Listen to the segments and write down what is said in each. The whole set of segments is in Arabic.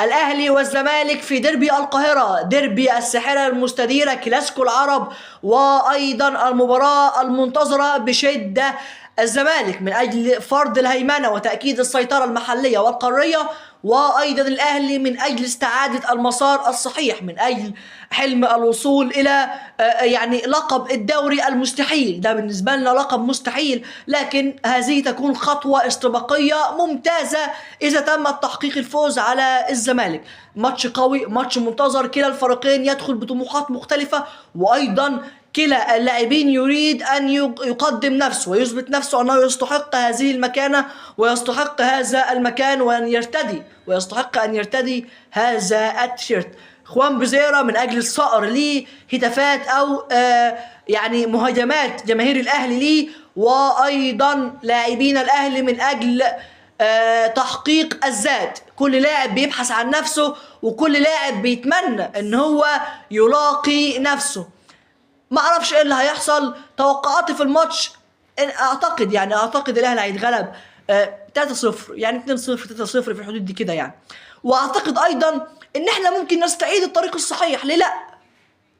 الأهلي والزمالك في ديربي القاهرة، ديربي الساحرة المستديرة، كلاسيكو العرب، وأيضا المباراة المنتظرة بشدة. الزمالك من أجل فرض الهيمنة وتأكيد السيطرة المحلية والقارية، وأيضا الأهلي من أجل استعادة المسار الصحيح، من أجل حلم الوصول إلى يعني لقب الدوري المستحيل. ده بالنسبة لنا لقب مستحيل، لكن هذه تكون خطوة استباقية ممتازة إذا تم تحقيق الفوز على الزمالك. ماتش قوي، ماتش منتظر، كلا الفريقين يدخل بطموحات مختلفة، وأيضا كلا اللاعبين يريد أن يقدم نفسه ويثبت نفسه أنه يستحق هذه المكانة ويستحق هذا المكان ويستحق أن يرتدي هذا التيشيرت. خوان بزيرة من أجل الصقر ليه هتافات أو يعني مهاجمات جماهير الأهلي ليه، وأيضا لاعبين الأهلي من أجل تحقيق الذات. كل لاعب بيبحث عن نفسه، وكل لاعب بيتمنى ان هو يلاقي نفسه. ما اعرفش ايه اللي هيحصل. توقعاتي في الماتش اعتقد الاهلي هيتغلب 3-0، يعني 2-0 3-0 في الحدود دي كده يعني. واعتقد ايضا ان احنا ممكن نستعيد الطريق الصحيح. ليه لا؟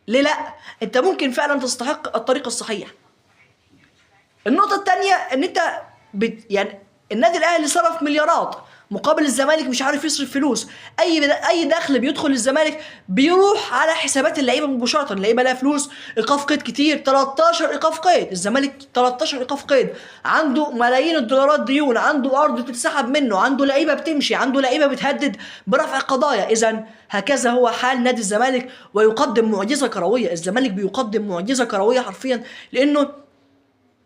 ليه لا؟ انت ممكن فعلا تستحق الطريق الصحيح. النقطة الثانية ان انت يعني النادي الاهلي صرف مليارات مقابل الزمالك مش عارف يصرف فلوس. اي دخل بيدخل الزمالك بيروح على حسابات اللعيبه مباشره. اللعيبه لها فلوس، ايقاف قيد كتير، 13 ايقاف قيد. الزمالك 13 ايقاف قيد، عنده ملايين الدولارات ديون، عنده ارض بتتسحب منه، عنده لعيبه بتمشي، عنده لعيبه بتهدد برفع قضايا. اذا هكذا هو حال نادي الزمالك، ويقدم معجزه كرويه. الزمالك بيقدم معجزه كرويه حرفيا، لانه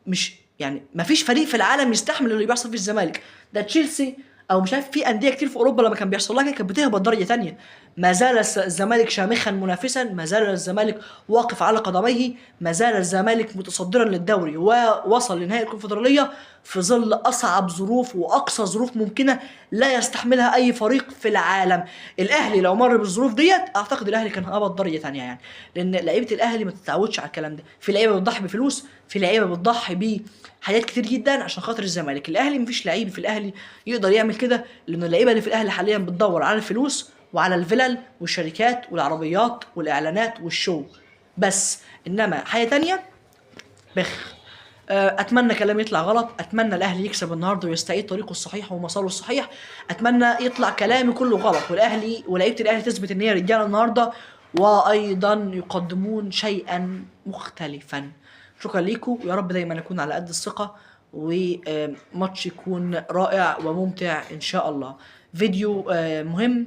مش يعني ما فيش فريق في العالم يستحمل اللي بيحصل في الزمالك. ده تشيلسي او مش عارف، في انديه كتير في اوروبا لما كان بيحصل لها كده كانت بتهبط درجه ثانيه. ما زال الزمالك شامخا منافسا، ما زال الزمالك واقف على قدميه، ما زال الزمالك متصدرا للدوري، ووصل لنهائي الكونفدراليه في ظل اصعب ظروف واقصى ظروف ممكنه لا يستحملها اي فريق في العالم. الاهلي لو مر بالظروف ديت اعتقد الاهلي كان هبط درجه ثانيه يعني، لان لعيبه الاهلي ما تتعودش على الكلام ده. في لعيبه بتضحي بفلوس، في لعيبه بتضحي بحاجات كتير جدا عشان خاطر الزمالك. الاهلي مفيش لعيب في الاهلي يقدر يعمل كده، لان اللعيبه اللي في الاهلي حاليا بتدور على الفلوس وعلى الفلل والشركات والعربيات والاعلانات والشو بس. انما حاجه تانية بخ. اتمنى كلامي يطلع غلط، اتمنى الاهلي يكسب النهارده ويستعيد طريقه الصحيح ومساره الصحيح، اتمنى يطلع كلامي كله غلط والاهلي ولاعيبه الاهلي تثبت ان هي رجاله النهارده، وايضا يقدمون شيئا مختلفا. شكرا ليكم، ويا رب دايما نكون على قد الثقه، وماتش يكون رائع وممتع ان شاء الله. فيديو مهم